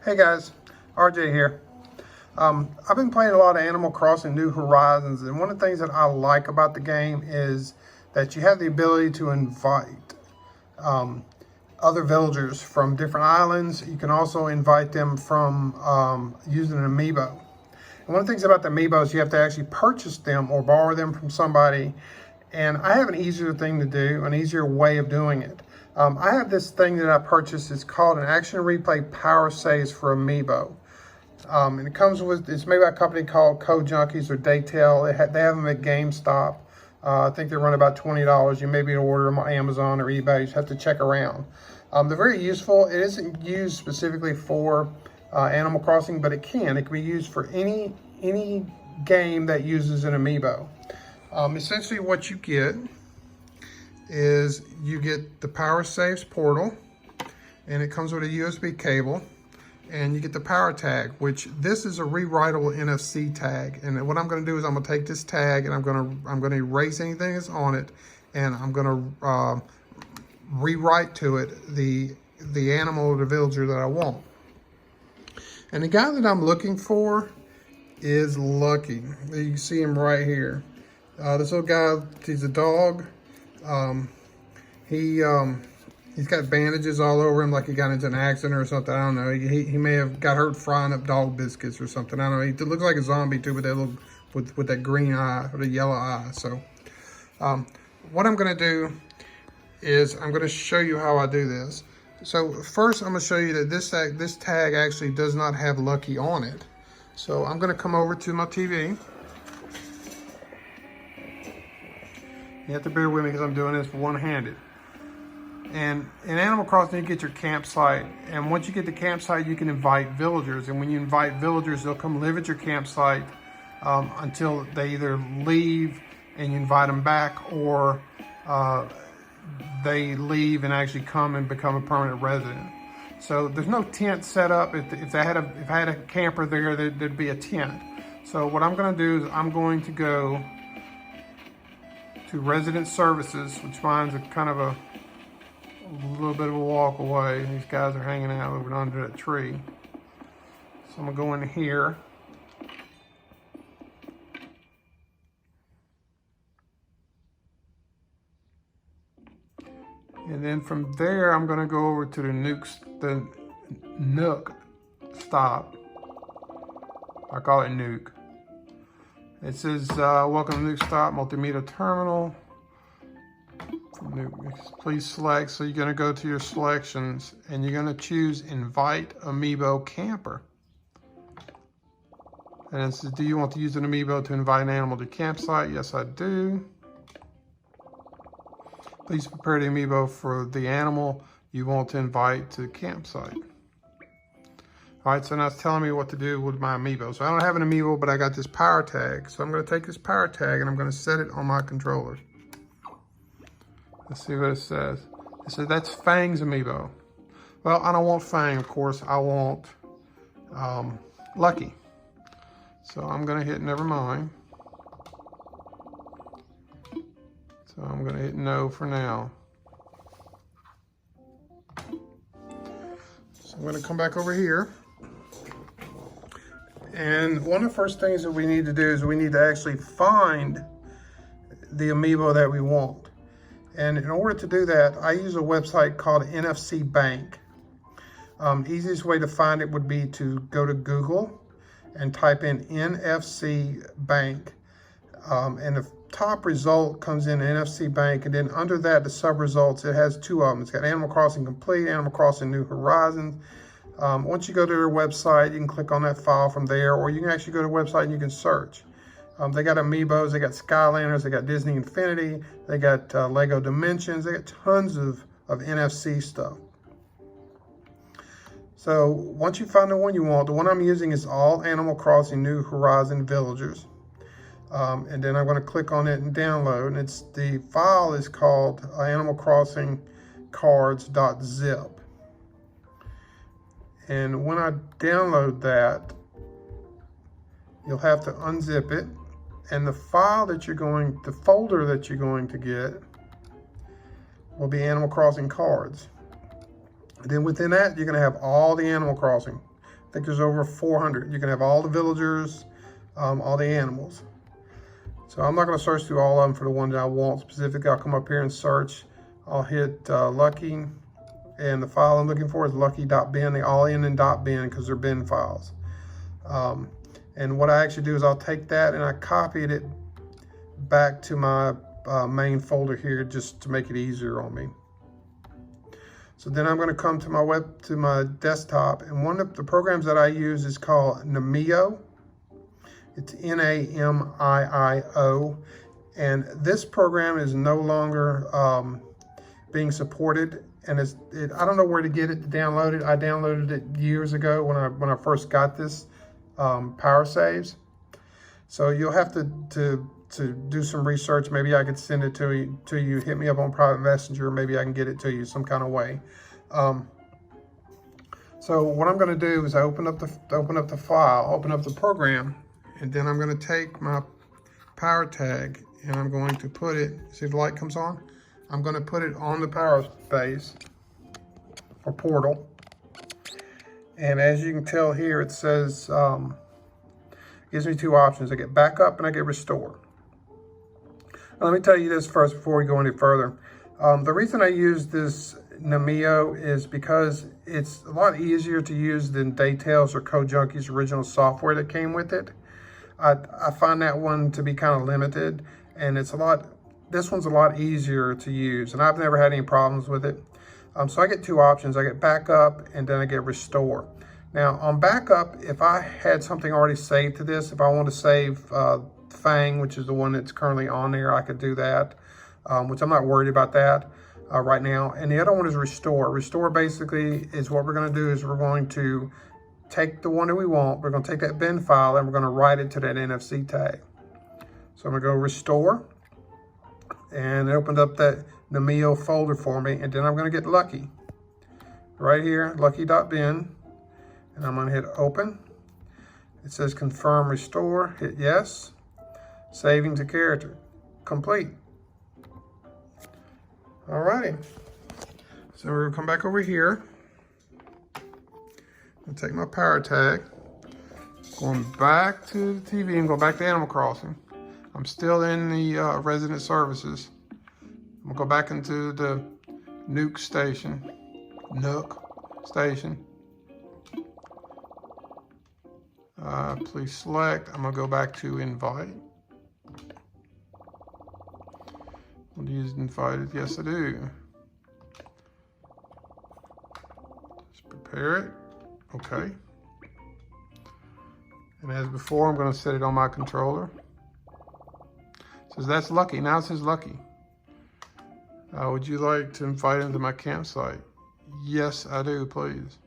Hey guys, RJ here. I've been playing a lot of Animal Crossing New Horizons, and one of the things that I like about the game is that you have the ability to invite other villagers from different islands. You can also invite them from using an Amiibo. And one of the things about the Amiibos, you have to actually purchase them or borrow them from somebody. And I have an easier thing to do, an easier way of doing it. I have this thing that I purchased. It's called an Action Replay Power Saves for Amiibo. And it comes with, it's made by a company called Code Junkies or Daytail. They have them at GameStop. I think they run about $20. You may be able to order them on Amazon or eBay. You just have to check around. They're very useful. It isn't used specifically for Animal Crossing, but it can be used for any game that uses an Amiibo. Essentially what you get is you get the Power Saves portal, and it comes with a USB cable, and you get the power tag, which this is a rewritable NFC tag. And what I'm going to do is I'm going to take this tag and I'm going to erase anything that's on it, and I'm going to rewrite to it the animal or the villager that I want. And the guy that I'm looking for is Lucky. You can see him right here. This little guy, he's a dog. He's got bandages all over him, like he got into an accident or something. I don't know. He may have got hurt frying up dog biscuits or something. I don't know. He looks like a zombie too, with that little with that green eye or the yellow eye. So, what I'm gonna do is I'm gonna show you how I do this. So first, I'm gonna show you that this tag actually does not have Lucky on it. So I'm gonna come over to my TV. You have to bear with me because I'm doing this one-handed. And in Animal Crossing, you get your campsite. And once you get the campsite, you can invite villagers. And when you invite villagers, they'll come live at your campsite until they either leave and you invite them back, or they leave and actually come and become a permanent resident. So there's no tent set up. If I had a camper there, there'd be a tent. So what I'm going to do is I'm going to go to Resident Services, which mine's a kind of a little bit of a walk away. These guys are hanging out over under that tree. So I'm gonna go in here. And then from there, I'm gonna go over to the Nook stop. I call it Nuke. It says, welcome to Nuke Stop, Multimedia Terminal. Please select. So you're going to go to your selections and you're going to choose Invite Amiibo Camper. And it says, do you want to use an Amiibo to invite an animal to campsite? Yes, I do. Please prepare the Amiibo for the animal you want to invite to the campsite. All right, so now it's telling me what to do with my Amiibo. So I don't have an Amiibo, but I got this power tag. So I'm going to take this power tag and I'm going to set it on my controller. Let's see what it says. It says that's Fang's Amiibo. Well, I don't want Fang, of course. I want Lucky. So I'm going to hit never mind. So I'm going to hit no for now. So I'm going to come back over here. And one of the first things that we need to do is we need to actually find the Amiibo that we want. And in order to do that, I use a website called NFC Bank. Easiest way to find it would be to go to Google and type in NFC Bank. And the top result comes in NFC Bank. And then under that, the sub results, it has two of them. It's got Animal Crossing Complete, Animal Crossing New Horizons. Once you go to their website, you can click on that file from there, or you can actually go to the website and you can search. They got Amiibos, they got Skylanders, they got Disney Infinity, they got Lego Dimensions, they got tons of NFC stuff. So once you find the one you want, the one I'm using is all Animal Crossing New Horizon Villagers. And then I'm going to click on it and download. And the file is called Animal Crossing cards.zip. And when I download that, you'll have to unzip it. And the folder that you're going to get will be Animal Crossing cards. And then within that, you're going to have all the Animal Crossing. I think there's over 400. You can have all the villagers, all the animals. So I'm not going to search through all of them for the ones that I want specifically. I'll come up here and search. I'll hit Lucky, and the file I'm looking for is lucky.bin. They all end in .bin because they're bin files. And what I actually do is I'll take that and I copied it back to my main folder here just to make it easier on me. So then I'm going to come to my desktop, and one of the programs that I use is called Amiibo. It's N-A-M-I-I-O, and this program is no longer being supported. And I don't know where to get it to download it. I downloaded it years ago when I first got this power saves. So you'll have to do some research. Maybe I could send it to you. Hit me up on private messenger. Maybe I can get it to you some kind of way. So what I'm going to do is open up the file, open up the program, and then I'm going to take my power tag and I'm going to put it. See if the light comes on. I'm going to put it on the power space or portal. And as you can tell here, it says gives me two options. I get backup and I get restore. Now, let me tell you this first before we go any further. The reason I use this Amiibo is because it's a lot easier to use than Daytails or CodeJunkie's original software that came with it. I find that one to be kind of limited, and this one's a lot easier to use, and I've never had any problems with it. So I get two options. I get backup and then I get restore. Now on backup, if I had something already saved to this, if I want to save Fang, which is the one that's currently on there, I could do that, which I'm not worried about that right now. And the other one is restore. Restore basically is what we're going to do is we're going to take the one that we want, we're going to take that bin file and we're going to write it to that NFC tag. So I'm going to go restore, and it opened up that Amiibo folder for me, and then I'm going to get Lucky. Right here, lucky.bin, and I'm going to hit open. It says confirm restore, hit yes. Saving to character, complete. Alrighty, so we're gonna come back over here and take my power tag, going back to the TV and go back to Animal Crossing. I'm still in the resident services. I'm gonna go back into the Nook station. Please select. I'm gonna go back to invite. Want to use invited? Yes, I do. Just prepare it. Okay. And as before, I'm going to set it on my controller. It says that's Lucky. Now it says Lucky. Would you like to invite him to my campsite? Yes, I do, please.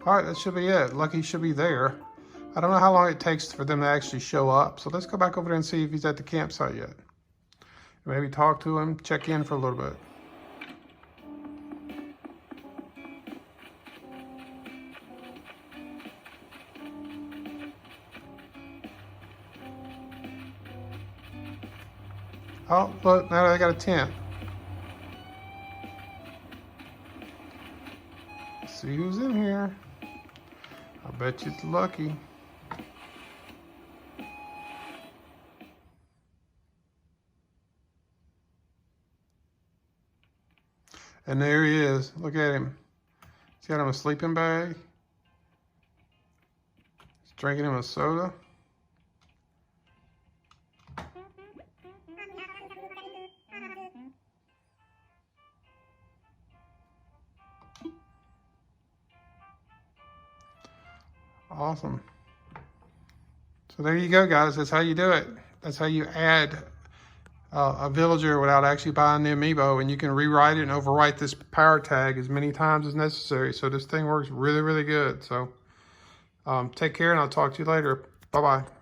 All right, that should be it. Lucky should be there. I don't know how long it takes for them to actually show up. So let's go back over there and see if he's at the campsite yet. Maybe talk to him, check in for a little bit. Oh, look, now I got a tent. Let's see who's in here. I bet you it's Lucky. And there he is. Look at him. He's got him a sleeping bag. He's drinking him a soda. Awesome. So there you go, guys. That's how you do it. That's how you add a villager without actually buying the amiibo, and you can rewrite it and overwrite this power tag as many times as necessary. So this thing works really, really good. So take care, and I'll talk to you later. Bye-bye.